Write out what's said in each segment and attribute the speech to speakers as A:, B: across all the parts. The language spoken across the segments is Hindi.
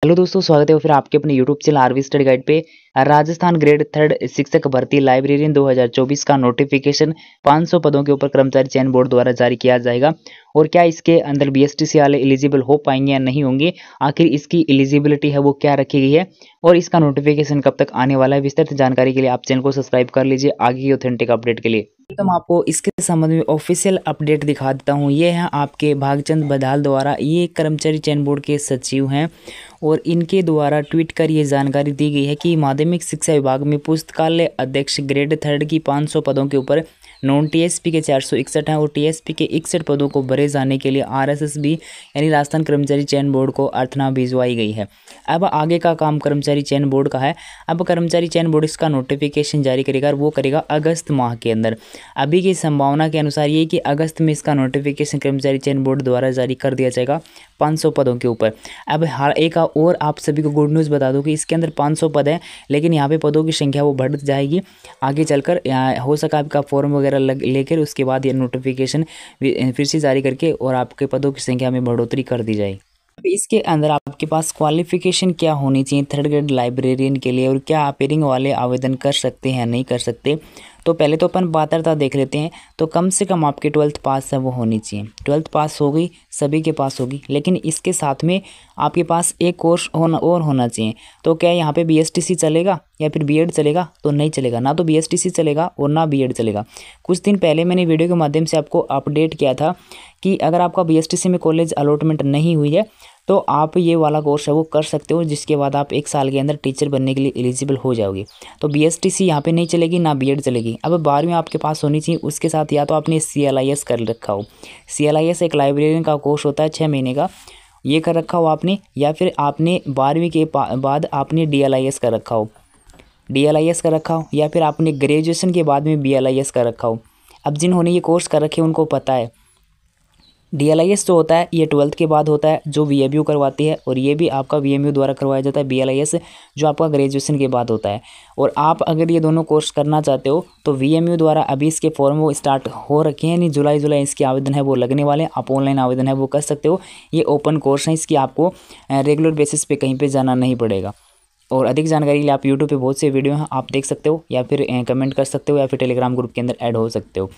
A: हेलो दोस्तों, स्वागत है फिर आपके अपने YouTube channel RV study guide पे। राजस्थान ग्रेड 3 शिक्षक भर्ती लाइब्रेरियन 2024 का नोटिफिकेशन 500 पदों के ऊपर कर्मचारी चयन बोर्ड द्वारा जारी किया जाएगा। और क्या इसके अंदर बीएसटीसी वाले एलिजिबल हो पाएंगे या नहीं होंगे, आखिर इसकी एलिजिबिलिटी है वो क्या रखी गई है और इसका नोटिफिकेशन कब तक आने वाला है, विस्तृत जानकारी के लिए आप चैनल को सब्सक्राइब कर लीजिए आगे की ऑथेंटिक अपडेट के लिए। तो मैं आपको इसके संबंध में ऑफिशियल अपडेट दिखा देता हूँ। ये है आपके भागचंद बदाल द्वारा, ये कर्मचारी चयन बोर्ड के सचिव हैं और इनके द्वारा ट्वीट कर ये जानकारी दी गई है कि माध्यमिक शिक्षा विभाग में पुस्तकालय अध्यक्ष ग्रेड 3 की 500 पदों के ऊपर नॉन टीएसपी के 461 हैं और टीएसपी के 61 पदों को भरे जाने के लिए आरएसएसबी यानी राजस्थान कर्मचारी चयन बोर्ड को अर्थना भिजवाई गई है। अब आगे का काम कर्मचारी चयन बोर्ड का है। अब कर्मचारी चयन बोर्ड इसका नोटिफिकेशन जारी करेगा और वो करेगा अगस्त माह के अंदर। अभी की संभावना के अनुसार ये कि अगस्त में इसका नोटिफिकेशन कर्मचारी चयन बोर्ड द्वारा जारी कर दिया जाएगा 500 पदों के ऊपर। अब हर एक और आप सभी को गुड न्यूज़ बता दूं कि इसके अंदर 500 पद हैं, लेकिन यहाँ पे पदों की संख्या वो बढ़ जाएगी आगे चलकर। हो सका आपका फॉर्म वगैरह लेकर उसके बाद ये नोटिफिकेशन फिर से जारी करके और आपके पदों की संख्या में बढ़ोतरी कर दी जाए। इसके अंदर आपके पास क्वालिफिकेशन क्या होनी चाहिए 3rd ग्रेड लाइब्रेरियन के लिए और क्या अपेयरिंग वाले आवेदन कर सकते हैं नहीं कर सकते। तो पहले तो अपन पात्रता देख लेते हैं। तो कम से कम आपके 12th पास है वो होनी चाहिए। 12th पास हो गई, सभी के पास होगी, लेकिन इसके साथ में आपके पास एक कोर्स होना चाहिए। तो क्या यहाँ पे बीएसटीसी चलेगा या फिर बीएड चलेगा? तो नहीं चलेगा, ना तो बीएसटीसी चलेगा और ना बीएड चलेगा। कुछ दिन पहले मैंने वीडियो के माध्यम से आपको अपडेट किया था कि अगर आपका बीएसटीसी में कॉलेज अलॉटमेंट नहीं हुई है तो आप ये वाला कोर्स है वो कर सकते हो, जिसके बाद आप 1 साल के अंदर टीचर बनने के लिए एलिजिबल हो जाओगे। तो बीएसटीसी यहाँ पे नहीं चलेगी, ना बीएड चलेगी। अब 12वीं आपके पास होनी चाहिए, उसके साथ या तो आपने सीएलआईएस कर रखा हो। सीएलआईएस एक लाइब्रेरियन का कोर्स होता है 6 महीने का, ये कर रखा हो आपने, या फिर आपने 12वीं के बाद आपने डीएलआईएस कर रखा हो, डीएलआईएस कर रखा हो, या फिर आपने ग्रेजुएशन के बाद में बीएलआईएस कर रखा हो। अब जिन्होंने ये कोर्स कर रखे उनको पता है डीएलआईएस जो होता है ये 12th के बाद होता है, जो वीएमयू करवाती है, और ये भी आपका वीएमयू द्वारा करवाया जाता है बीएलआईएस जो आपका ग्रेजुएशन के बाद होता है। और आप अगर ये दोनों कोर्स करना चाहते हो तो वीएमयू द्वारा अभी इसके फॉर्म वो स्टार्ट हो रखे हैं, नहीं जुलाई इसके आवेदन है वो लगने वाले हैं। आप ऑनलाइन आवेदन है वो कर सकते हो। ये ओपन कोर्स है, इसकी आपको रेगुलर बेसिस पे कहीं पर जाना नहीं पड़ेगा। और अधिक जानकारी के लिए आप यूट्यूब पे बहुत से वीडियो हैं, आप देख सकते हो, या फिर कमेंट कर सकते हो, या फिर टेलीग्राम ग्रुप के अंदर ऐड हो सकते हो।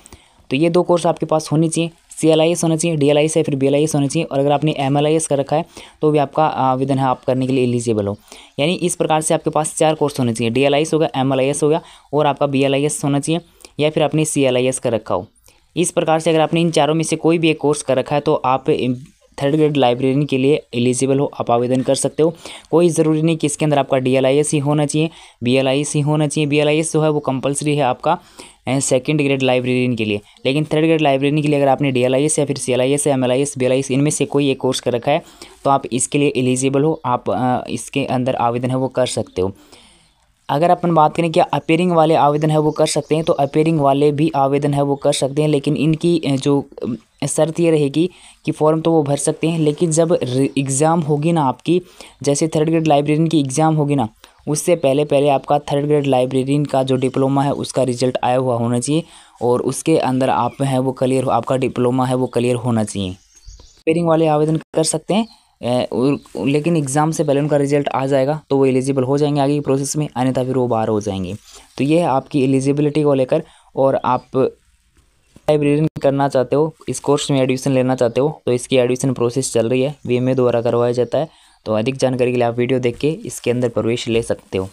A: तो ये 2 कोर्स आपके पास होनी चाहिए, सीएलआईएस होना चाहिए, डीएलआईएस या फिर बीएलआईएस होना चाहिए। और अगर आपने एमएलआईएस कर रखा है तो भी आपका आवेदन है आप करने के लिए एलिजिबल हो। यानी इस प्रकार से आपके पास 4 कोर्स होने चाहिए, डीएलआईएस हो गया, एमएलआईएस हो गया और आपका बीएलआईएस होना चाहिए, या फिर आपने सीएलआईएस कर रखा हो। इस प्रकार से अगर आपने इन चारों में से कोई भी एक कोर्स कर रखा है तो आप 3rd ग्रेड लाइब्रेरियन के लिए एलिजिबल हो, आप आवेदन कर सकते हो। कोई ज़रूरी नहीं कि इसके अंदर आपका डीएलआईएस ही होना चाहिए, बीएलआईएस ही होना चाहिए। बीएलआईएस जो है वो कंपलसरी है आपका 2nd ग्रेड लाइब्रेरियन के लिए, लेकिन 3rd ग्रेड लाइब्रेरियन के लिए अगर आपने डीएलआईएस या फिर सीएलआईएस या एमएलआईएस बीएलआईएस इनमें से कोई एक कोर्स कर रखा है तो आप इसके लिए एलिजिबल हो, आप इसके अंदर आवेदन है वो कर सकते हो। अगर अपन बात करें क्या अपेयरिंग वाले आवेदन है वो कर सकते हैं, तो अपेयरिंग वाले भी आवेदन है वो कर सकते हैं, लेकिन इनकी जो शर्त ये रहेगी कि फॉर्म तो वो भर सकते हैं, लेकिन जब एग्ज़ाम होगी ना आपकी, जैसे 3rd ग्रेड लाइब्रेरियन की एग्ज़ाम होगी ना, उससे पहले आपका 3rd ग्रेड लाइब्रेरियन का जो डिप्लोमा है उसका रिजल्ट आया हुआ होना चाहिए और उसके अंदर आप है वो क्लियर, आपका डिप्लोमा है वो क्लियर होना चाहिए। अपेयरिंग वाले आवेदन कर सकते हैं, लेकिन एग्ज़ाम से पहले उनका रिजल्ट आ जाएगा तो वो एलिजिबल हो जाएंगे आगे की प्रोसेस में, अन्यथा फिर वो बाहर हो जाएंगे। तो ये है आपकी एलिजिबिलिटी को लेकर। और आप लाइब्रेरियन करना चाहते हो, इस कोर्स में एडमिशन लेना चाहते हो तो इसकी एडमिशन प्रोसेस चल रही है, वीएमए द्वारा करवाया जाता है। तो अधिक जानकारी के लिए आप वीडियो देख के इसके अंदर प्रवेश ले सकते हो।